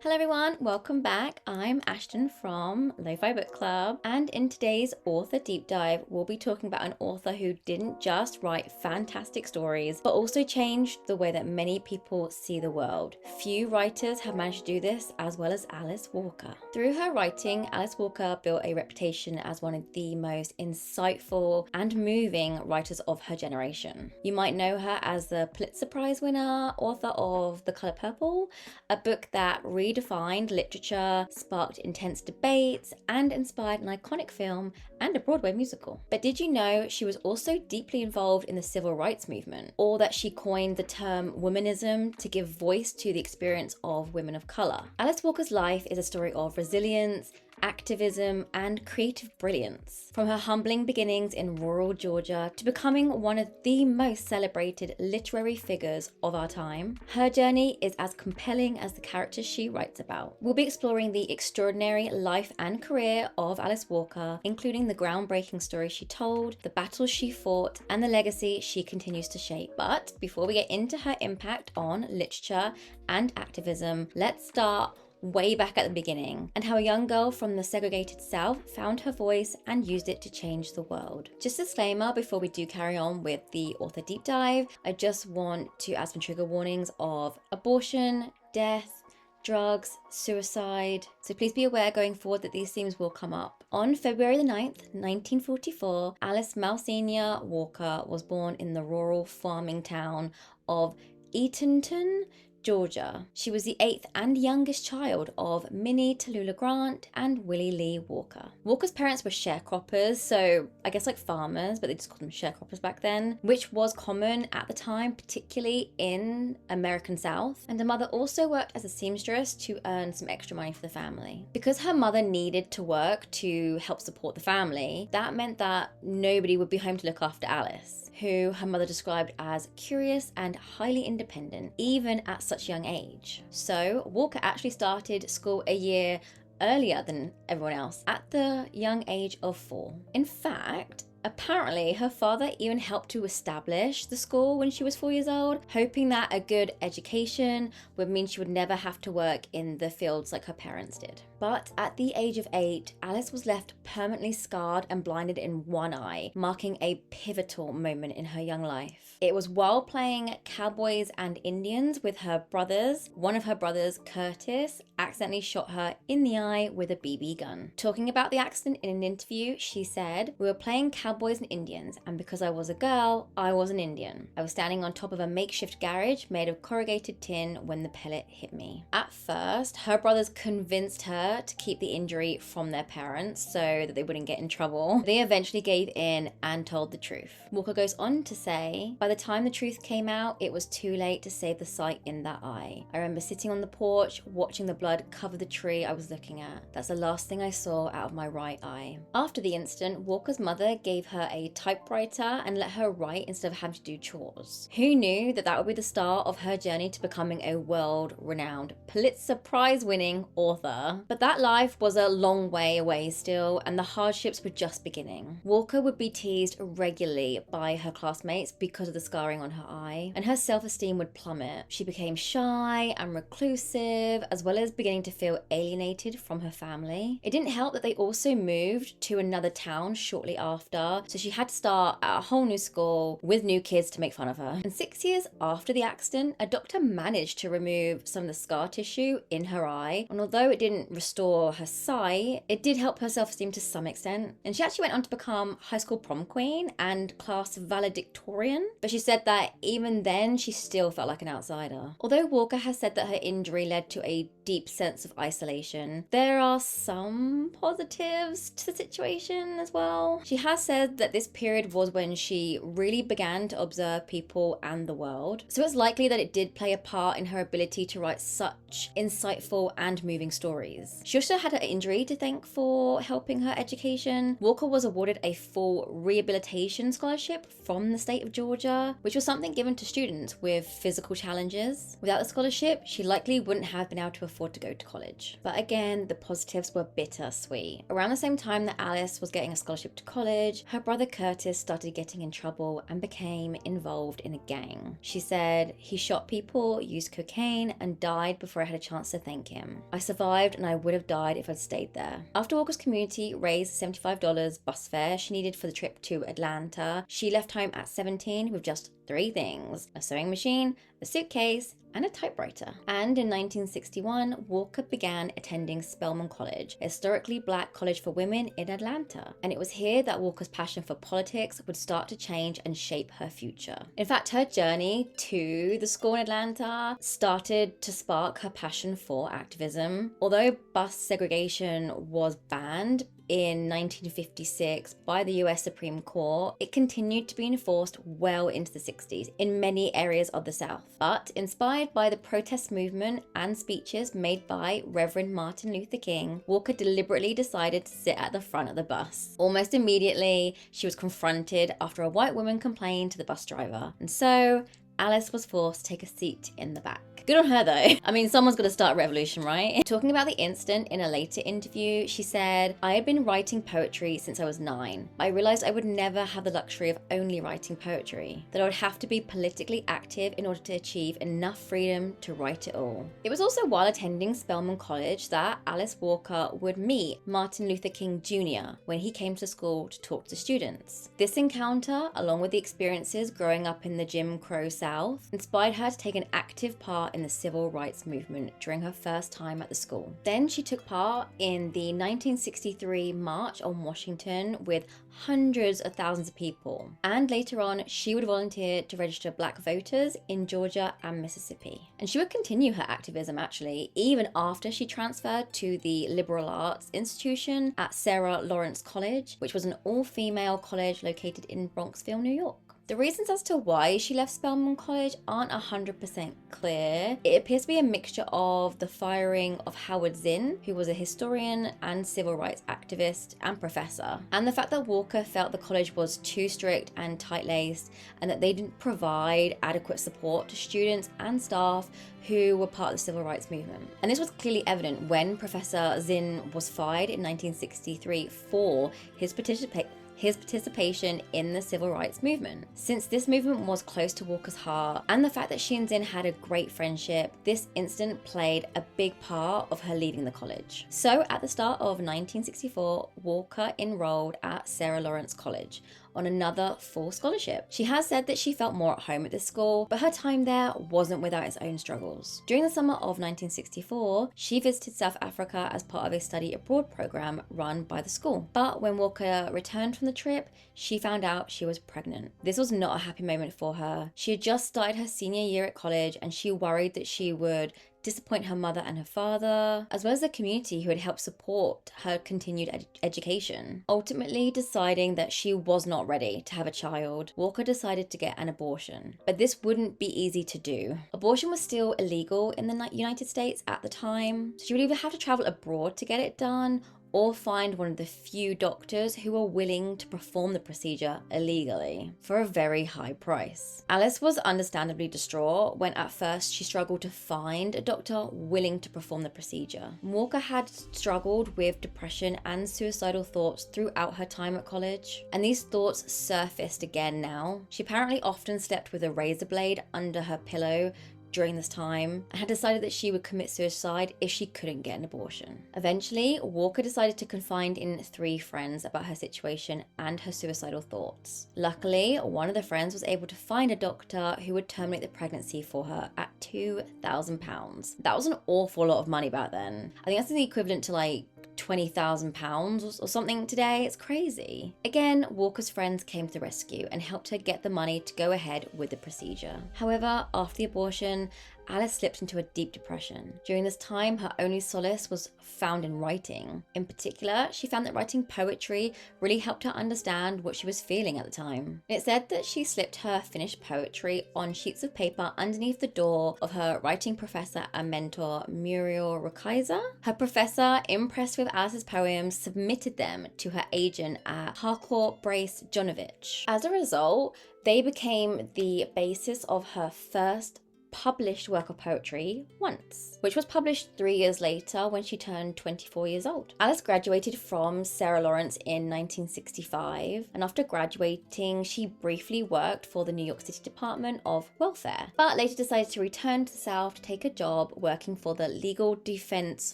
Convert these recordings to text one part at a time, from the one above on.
Hello everyone, welcome back. I'm Ashton from Lo-Fi Book Club, and in today's author deep dive, we'll be talking about an author who didn't just write fantastic stories, but also changed the way that many people see the world. Few writers have managed to do this as well as Alice Walker. Through her writing, Alice Walker built a reputation as one of the most insightful and moving writers of her generation. You might know her as the Pulitzer Prize winner, author of The Color Purple, a book that redefined literature, sparked intense debates, and inspired an iconic film and a Broadway musical. But did you know she was also deeply involved in the civil rights movement, or that she coined the term Womanism to give voice to the experience of women of color? Alice Walker's life is a story of resilience, activism, and creative brilliance. From her humbling beginnings in rural Georgia to becoming one of the most celebrated literary figures of our time, her journey is as compelling as the characters she writes about. We'll be exploring the extraordinary life and career of Alice Walker, including the groundbreaking stories she told, the battles she fought, and the legacy she continues to shape. But before we get into her impact on literature and activism, let's start way back at the beginning, and how a young girl from the segregated South found her voice and used it to change the world. Just a disclaimer before we do carry on with the author deep dive, I just want to add some trigger warnings of abortion, death, drugs, suicide, so please be aware going forward that these themes will come up. On February the 9th, 1944, Alice Malsenia Walker was born in the rural farming town of Eatonton, Georgia. She was the 8th and youngest child of Minnie Tallulah Grant and Willie Lee Walker. Walker's parents were sharecroppers, so I guess like farmers, but they just called them sharecroppers back then, which was common at the time, particularly in American South. And her mother also worked as a seamstress to earn some extra money for the family. Because her mother needed to work to help support the family, that meant that nobody would be home to look after Alice, who her mother described as curious and highly independent, even at such a young age. So Walker actually started school a year earlier than everyone else, at the young age of 4. In fact, apparently, her father even helped to establish the school when she was 4 years old, hoping that a good education would mean she would never have to work in the fields like her parents did. But at the age of 8, Alice was left permanently scarred and blinded in one eye, marking a pivotal moment in her young life. It was while playing cowboys and Indians with her brothers. One of her brothers, Curtis, accidentally shot her in the eye with a BB gun. Talking about the accident in an interview, she said, "We were playing cowboys and Indians, and because I was a girl, I was an Indian. I was standing on top of a makeshift garage made of corrugated tin when the pellet hit me." At first, her brothers convinced her to keep the injury from their parents so that they wouldn't get in trouble. They eventually gave in and told the truth. Walker goes on to say, "By the time the truth came out, it was too late to save the sight in that eye. I remember sitting on the porch, watching the blood cover the tree I was looking at. That's the last thing I saw out of my right eye." After the incident, Walker's mother gave her a typewriter and let her write instead of having to do chores. Who knew that that would be the start of her journey to becoming a world-renowned Pulitzer Prize-winning author? But that life was a long way away still, and the hardships were just beginning. Walker would be teased regularly by her classmates because of the scarring on her eye, and her self-esteem would plummet. She became shy and reclusive, as well as beginning to feel alienated from her family. It didn't help that they also moved to another town shortly after, so she had to start at a whole new school with new kids to make fun of her. And 6 years after the accident, a doctor managed to remove some of the scar tissue in her eye, and although it didn't restore her sight, it did help her self-esteem to some extent. And she actually went on to become high school prom queen and class valedictorian, but she said that even then she still felt like an outsider. Although Walker has said that her injury led to a deep sense of isolation, there are some positives to the situation as well. She has said that this period was when she really began to observe people and the world, so it's likely that it did play a part in her ability to write such insightful and moving stories. Alice. She also had her injury to thank for helping her education. Walker was awarded a full rehabilitation scholarship from the state of Georgia, which was something given to students with physical challenges. Without the scholarship, she likely wouldn't have been able to afford to go to college. But again, the positives were bittersweet. Around the same time that Alice was getting a scholarship to college, her brother Curtis started getting in trouble and became involved in a gang. She said, "He shot people, used cocaine, and died before I had a chance to thank him. I survived and I would have died if I'd stayed there." After Walker's community raised $75 bus fare she needed for the trip to Atlanta, she left home at 17 with just 3 things: a sewing machine, a suitcase, and a typewriter. And in 1961, Walker began attending Spelman College, a historically black college for women in Atlanta. And it was here that Walker's passion for politics would start to change and shape her future. In fact, her journey to the school in Atlanta started to spark her passion for activism. Although bus segregation was banned in 1956 by the US Supreme Court, it continued to be enforced well into the 60s in many areas of the South. But inspired by the protest movement and speeches made by Reverend Martin Luther King, Walker deliberately decided to sit at the front of the bus. Almost immediately, she was confronted after a white woman complained to the bus driver, and so Alice was forced to take a seat in the back. Good on her though. I mean, someone's got to start a revolution, right? Talking about the incident in a later interview, she said, "I had been writing poetry since I was 9. I realized I would never have the luxury of only writing poetry, that I would have to be politically active in order to achieve enough freedom to write it all." It was also while attending Spelman College that Alice Walker would meet Martin Luther King Jr. when he came to school to talk to students. This encounter, along with the experiences growing up in the Jim Crow South, inspired her to take an active part in the civil rights movement during her first time at the school. Then she took part in the 1963 March on Washington with hundreds of thousands of people. And later on, she would volunteer to register black voters in Georgia and Mississippi. And she would continue her activism actually, even after she transferred to the liberal arts institution at Sarah Lawrence College, which was an all-female college located in Bronxville, New York. The reasons as to why she left Spelman College aren't 100% clear. It appears to be a mixture of the firing of Howard Zinn, who was a historian and civil rights activist and professor, and the fact that Walker felt the college was too strict and tight-laced and that they didn't provide adequate support to students and staff who were part of the civil rights movement. And this was clearly evident when Professor Zinn was fired in 1963 for his participation in the civil rights movement. Since this movement was close to Walker's heart, and the fact that she and Zinn had a great friendship, this incident played a big part of her leaving the college. So at the start of 1964, Walker enrolled at Sarah Lawrence College on another full scholarship. She has said that she felt more at home at this school, but her time there wasn't without its own struggles. During the summer of 1964, she visited South Africa as part of a study abroad program run by the school. But when Walker returned from the trip, she found out she was pregnant. This was not a happy moment for her. She had just started her senior year at college and she worried that she would disappoint her mother and her father, as well as the community who had helped support her continued education. Ultimately deciding that she was not ready to have a child, Walker decided to get an abortion. But this wouldn't be easy to do. Abortion was still illegal in the United States at the time, so she would either have to travel abroad to get it done or find one of the few doctors who were willing to perform the procedure illegally for a very high price. Alice was understandably distraught when at first she struggled to find a doctor willing to perform the procedure. Walker had struggled with depression and suicidal thoughts throughout her time at college, and these thoughts surfaced again now. She apparently often slept with a razor blade under her pillow during this time and had decided that she would commit suicide if she couldn't get an abortion. Eventually, Walker decided to confide in 3 friends about her situation and her suicidal thoughts. Luckily, one of the friends was able to find a doctor who would terminate the pregnancy for her at £2,000. That was an awful lot of money back then. I think that's the equivalent to like £20,000 or something today. It's crazy. Again, Walker's friends came to the rescue and helped her get the money to go ahead with the procedure. However, after the abortion, Alice slipped into a deep depression. During this time, her only solace was found in writing. In particular, she found that writing poetry really helped her understand what she was feeling at the time. It said that she slipped her finished poetry on sheets of paper underneath the door of her writing professor and mentor, Muriel Rukeyser. Her professor, impressed with Alice's poems, submitted them to her agent at Harcourt Brace Jonovich. As a result, they became the basis of her first published work of poetry, Once, which was published 3 years later when she turned 24 years old. Alice graduated from Sarah Lawrence in 1965, and after graduating, she briefly worked for the New York City Department of Welfare, but later decided to return to the South to take a job working for the Legal Defense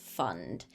Fund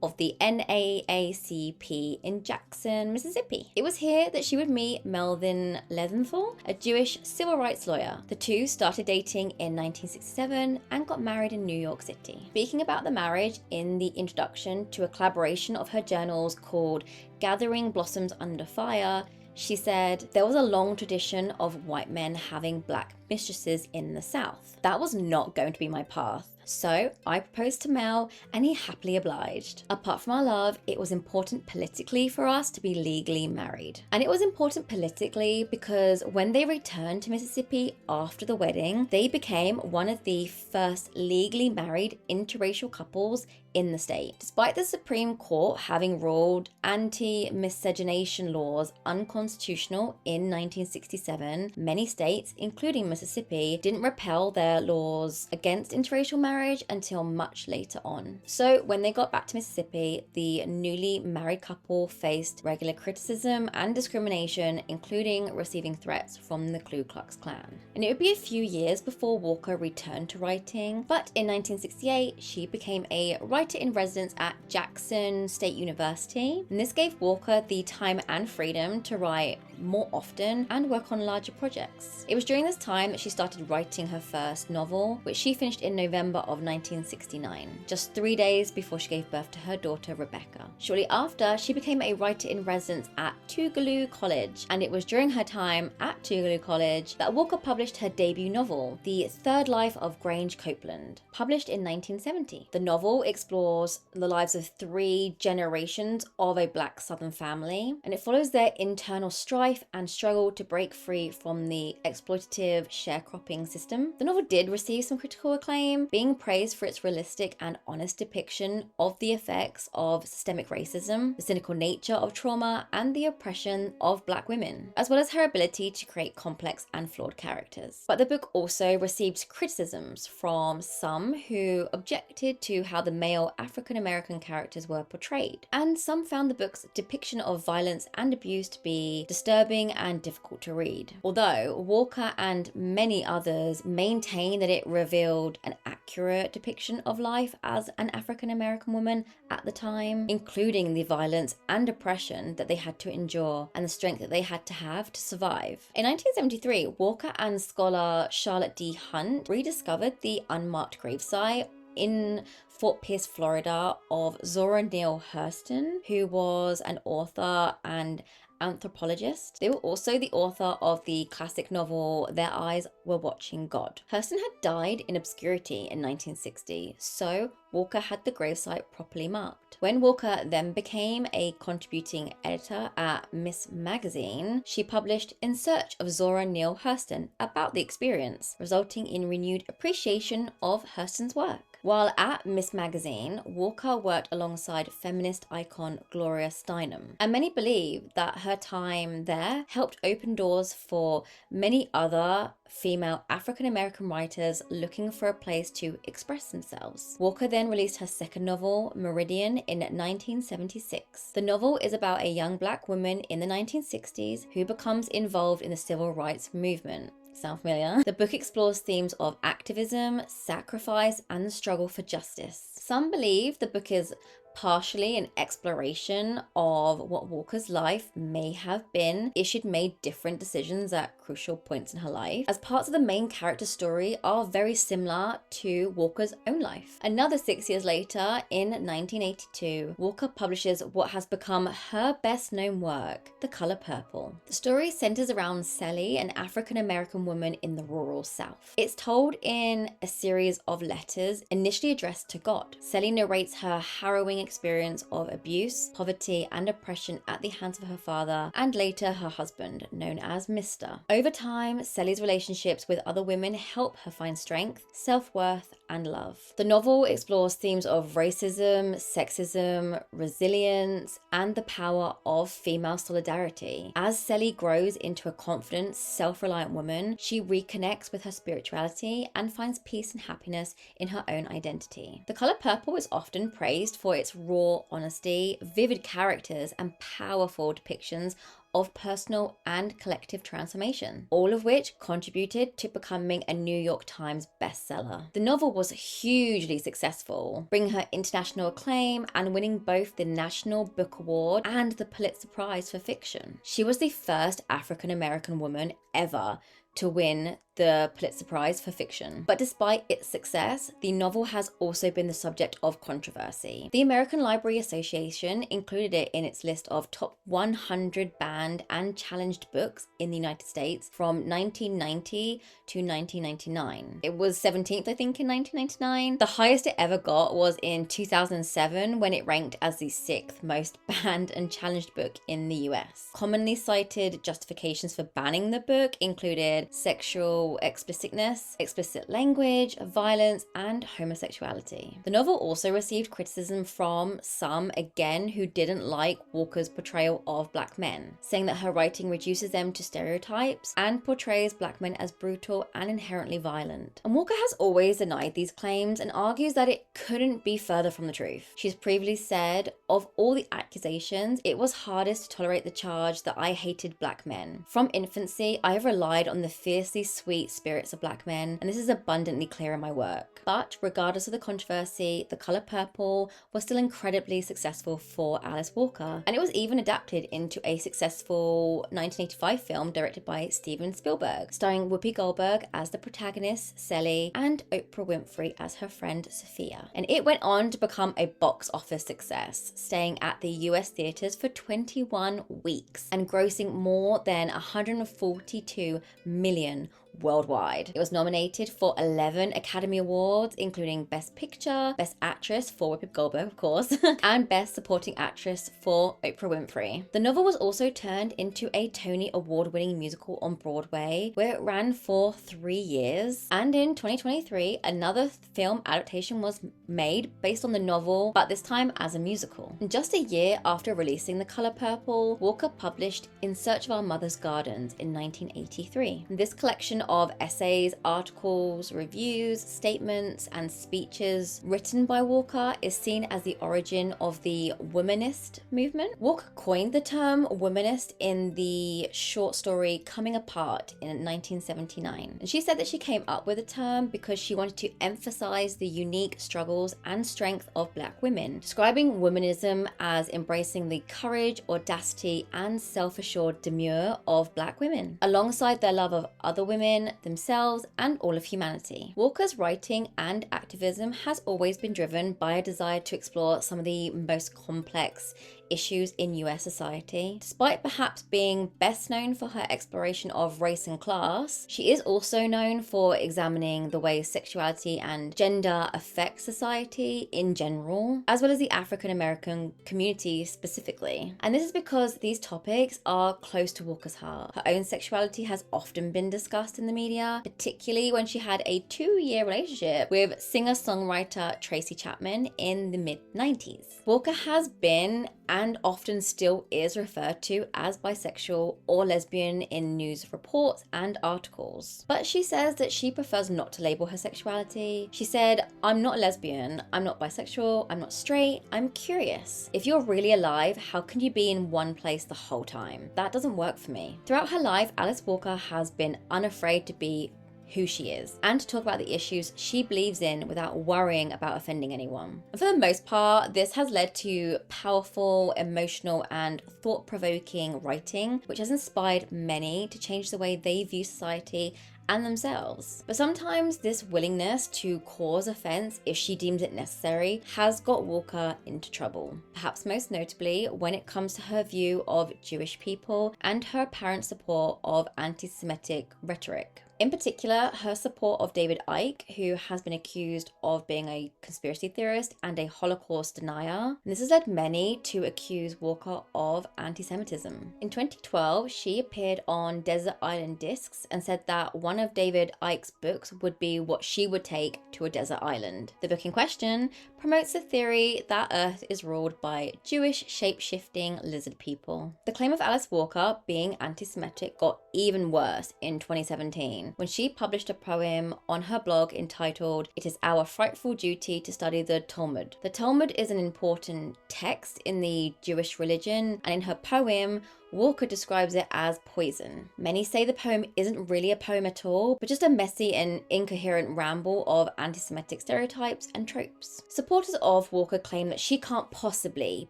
of the NAACP in Jackson, Mississippi. It was here that she would meet Melvin Leventhal, a Jewish civil rights lawyer. The two started dating in 1967 and got married in New York City. Speaking about the marriage in the introduction to a collaboration of her journals called Gathering Blossoms Under Fire, she said, "There was a long tradition of white men having black mistresses in the South. That was not going to be my path. So I proposed to Mel and he happily obliged. Apart from our love, it was important politically for us to be legally married." And it was important politically because when they returned to Mississippi after the wedding, they became one of the first legally married interracial couples in the state. Despite the Supreme Court having ruled anti-miscegenation laws unconstitutional in 1967, many states, including Mississippi, didn't repeal their laws against interracial marriage until much later on. So when they got back to Mississippi, the newly married couple faced regular criticism and discrimination, including receiving threats from the Ku Klux Klan. And it would be a few years before Walker returned to writing, but in 1968, she became a writer-in-residence at Jackson State University, and this gave Walker the time and freedom to write more often and work on larger projects. It was during this time that she started writing her first novel, which she finished in November of 1969, just 3 days before she gave birth to her daughter Rebecca. Shortly after, she became a writer-in-residence at Tougaloo College, and it was during her time at Tougaloo College that Walker published her debut novel, The Third Life of Grange Copeland, published in 1970. The novel explores the lives of 3 generations of a black Southern family, and it follows their internal strife and struggle to break free from the exploitative sharecropping system. The novel did receive some critical acclaim, being praised for its realistic and honest depiction of the effects of systemic racism, the cynical nature of trauma, and the oppression of black women, as well as her ability to create complex and flawed characters. But the book also received criticisms from some who objected to how the male African American characters were portrayed, and some found the book's depiction of violence and abuse to be disturbing and difficult to read. Although Walker and many others maintain that it revealed an accurate depiction of life as an African American woman at the time, including the violence and oppression that they had to endure and the strength that they had to have to survive. In 1973, Walker and scholar Charlotte D. Hunt rediscovered the unmarked gravesite in Fort Pierce, Florida, of Zora Neale Hurston, who was an author and anthropologist. They were also the author of the classic novel Their Eyes Were Watching God. Hurston had died in obscurity in 1960, so Walker had the gravesite properly marked. When Walker then became a contributing editor at Miss Magazine, she published In Search of Zora Neale Hurston about the experience, resulting in renewed appreciation of Hurston's work. While at Miss Magazine, Walker worked alongside feminist icon Gloria Steinem, and many believe that her time there helped open doors for many other female African American writers looking for a place to express themselves. Walker then released her second novel, Meridian, in 1976. The novel is about a young black woman in the 1960s who becomes involved in the civil rights movement. Sound familiar? The book explores themes of activism, sacrifice, and the struggle for justice. Some believe the book is partially an exploration of what Walker's life may have been if she'd made different decisions at crucial points in her life, as parts of the main character's story are very similar to Walker's own life. Another 6 years later, in 1982, Walker publishes what has become her best-known work, The Color Purple. The story centers around Sally, an African-American woman in the rural South. It's told in a series of letters initially addressed to God. Sally narrates her harrowing experience of abuse, poverty, and oppression at the hands of her father and later her husband, known as Mr. Over time, Sally's relationships with other women help her find strength, self-worth, and love. The novel explores themes of racism, sexism, resilience, and the power of female solidarity. As Sally grows into a confident, self-reliant woman, she reconnects with her spirituality and finds peace and happiness in her own identity. The Color Purple is often praised for its raw honesty, vivid characters, and powerful depictions of personal and collective transformation, all of which contributed to becoming a New York Times bestseller. The novel was hugely successful, bringing her international acclaim and winning both the National Book Award and the Pulitzer Prize for fiction. She was the first African-American woman ever to win the Pulitzer Prize for fiction. But despite its success, the novel has also been the subject of controversy. The American Library Association included it in its list of top 100 banned and challenged books in the United States from 1990 to 1999. It was 17th, I think, in 1999. The highest it ever got was in 2007 when it ranked as the 6th most banned and challenged book in the US. Commonly cited justifications for banning the book included sexual explicitness, explicit language, violence, and homosexuality. The novel also received criticism from some, again, who didn't like Walker's portrayal of black men, saying that her writing reduces them to stereotypes and portrays black men as brutal and inherently violent. And Walker has always denied these claims and argues that it couldn't be further from the truth. She's previously said, of all the accusations, it was hardest to tolerate the charge that I hated black men. From infancy, I have relied on the fiercely sweet spirits of black men, and this is abundantly clear in my work. But regardless of the controversy, The Color Purple was still incredibly successful for Alice Walker, and it was even adapted into a successful 1985 film directed by Steven Spielberg, starring Whoopi Goldberg as the protagonist, Sally, and Oprah Winfrey as her friend, Sophia. And it went on to become a box office success, staying at the US theaters for 21 weeks and grossing more than 142 million worldwide. It was nominated for 11 Academy Awards, including Best Picture, Best Actress for Whoopi Goldberg, of course, and Best Supporting Actress for Oprah Winfrey. The novel was also turned into a Tony Award-winning musical on Broadway, where it ran for 3 years. And in 2023, another film adaptation was made based on the novel, but this time as a musical. And just a year after releasing The Color Purple, Walker published In Search of Our Mother's Gardens in 1983. This collection of essays, articles, reviews, statements, and speeches written by Walker is seen as the origin of the womanist movement. Walker coined the term womanist in the short story Coming Apart in 1979. And she said that she came up with the term because she wanted to emphasize the unique struggles and strength of black women, describing womanism as embracing the courage, audacity, and self-assured demure of black women, alongside their love of other women, themselves, and all of humanity. Walker's writing and activism has always been driven by a desire to explore some of the most complex issues in US society. Despite perhaps being best known for her exploration of race and class, she is also known for examining the way sexuality and gender affect society in general, as well as the African American community specifically. And this is because these topics are close to Walker's heart. Her own sexuality has often been discussed in the media, particularly when she had a 2-year relationship with singer-songwriter Tracy Chapman in the mid-90s. Walker has been and often still is referred to as bisexual or lesbian in news reports and articles. But she says that she prefers not to label her sexuality. She said, "I'm not lesbian, I'm not bisexual, I'm not straight, I'm curious. If you're really alive, how can you be in one place the whole time? That doesn't work for me." Throughout her life, Alice Walker has been unafraid to be who she is and to talk about the issues she believes in without worrying about offending anyone. And for the most part, this has led to powerful, emotional, and thought-provoking writing, which has inspired many to change the way they view society and themselves. But sometimes this willingness to cause offense if she deems it necessary has got Walker into trouble, perhaps most notably when it comes to her view of Jewish people and her apparent support of anti-Semitic rhetoric. In particular, her support of David Icke, who has been accused of being a conspiracy theorist and a Holocaust denier. And this has led many to accuse Walker of anti-Semitism. In 2012, she appeared on Desert Island Discs and said that one of David Icke's books would be what she would take to a desert island. The book in question promotes the theory that Earth is ruled by Jewish shape-shifting lizard people. The claim of Alice Walker being anti-Semitic got even worse in 2017 when she published a poem on her blog entitled "It is Our Frightful Duty to Study the Talmud." The Talmud is an important text in the Jewish religion, and in her poem, Walker describes it as poison. Many say the poem isn't really a poem at all, but just a messy and incoherent ramble of anti-Semitic stereotypes and tropes. Supporters of Walker claim that she can't possibly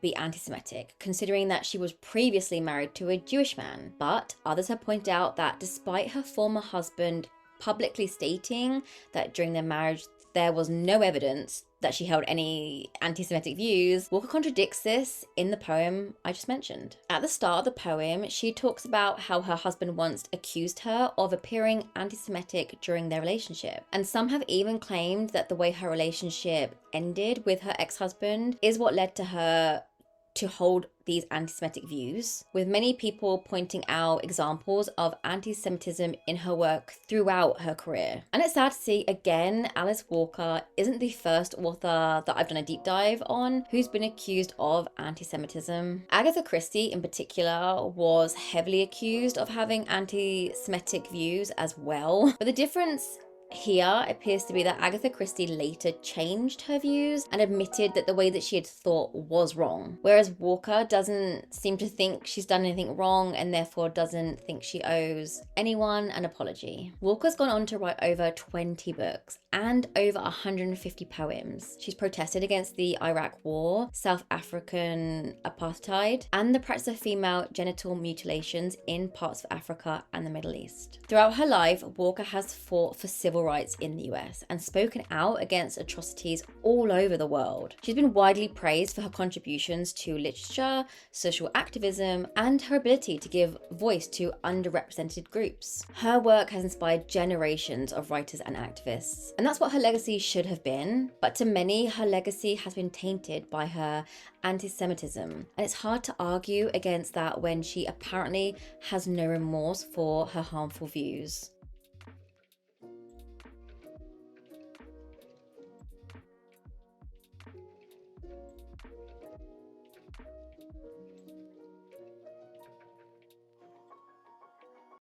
be anti-Semitic, considering that she was previously married to a Jewish man. But others have pointed out that despite her former husband publicly stating that during their marriage there was no evidence that she held any anti-Semitic views, Walker contradicts this in the poem I just mentioned. At the start of the poem, she talks about how her husband once accused her of appearing anti-Semitic during their relationship. And some have even claimed that the way her relationship ended with her ex-husband is what led to her to hold these anti-Semitic views, with many people pointing out examples of anti-Semitism in her work throughout her career. And it's sad to see, again, Alice Walker isn't the first author that I've done a deep dive on who's been accused of anti-Semitism. Agatha Christie, in particular, was heavily accused of having anti-Semitic views as well. But the difference here appears to be that Agatha Christie later changed her views and admitted that the way that she had thought was wrong, whereas Walker doesn't seem to think she's done anything wrong and therefore doesn't think she owes anyone an apology. Walker's gone on to write over 20 books and over 150 poems. She's protested against the Iraq War, South African apartheid, and the practice of female genital mutilations in parts of Africa and the Middle East. Throughout her life, Walker has fought for civil rights in the US and spoken out against atrocities all over the world. She's been widely praised for her contributions to literature, social activism, and her ability to give voice to underrepresented groups. Her work has inspired generations of writers and activists, and that's what her legacy should have been. But to many, her legacy has been tainted by her anti-Semitism, and it's hard to argue against that when she apparently has no remorse for her harmful views.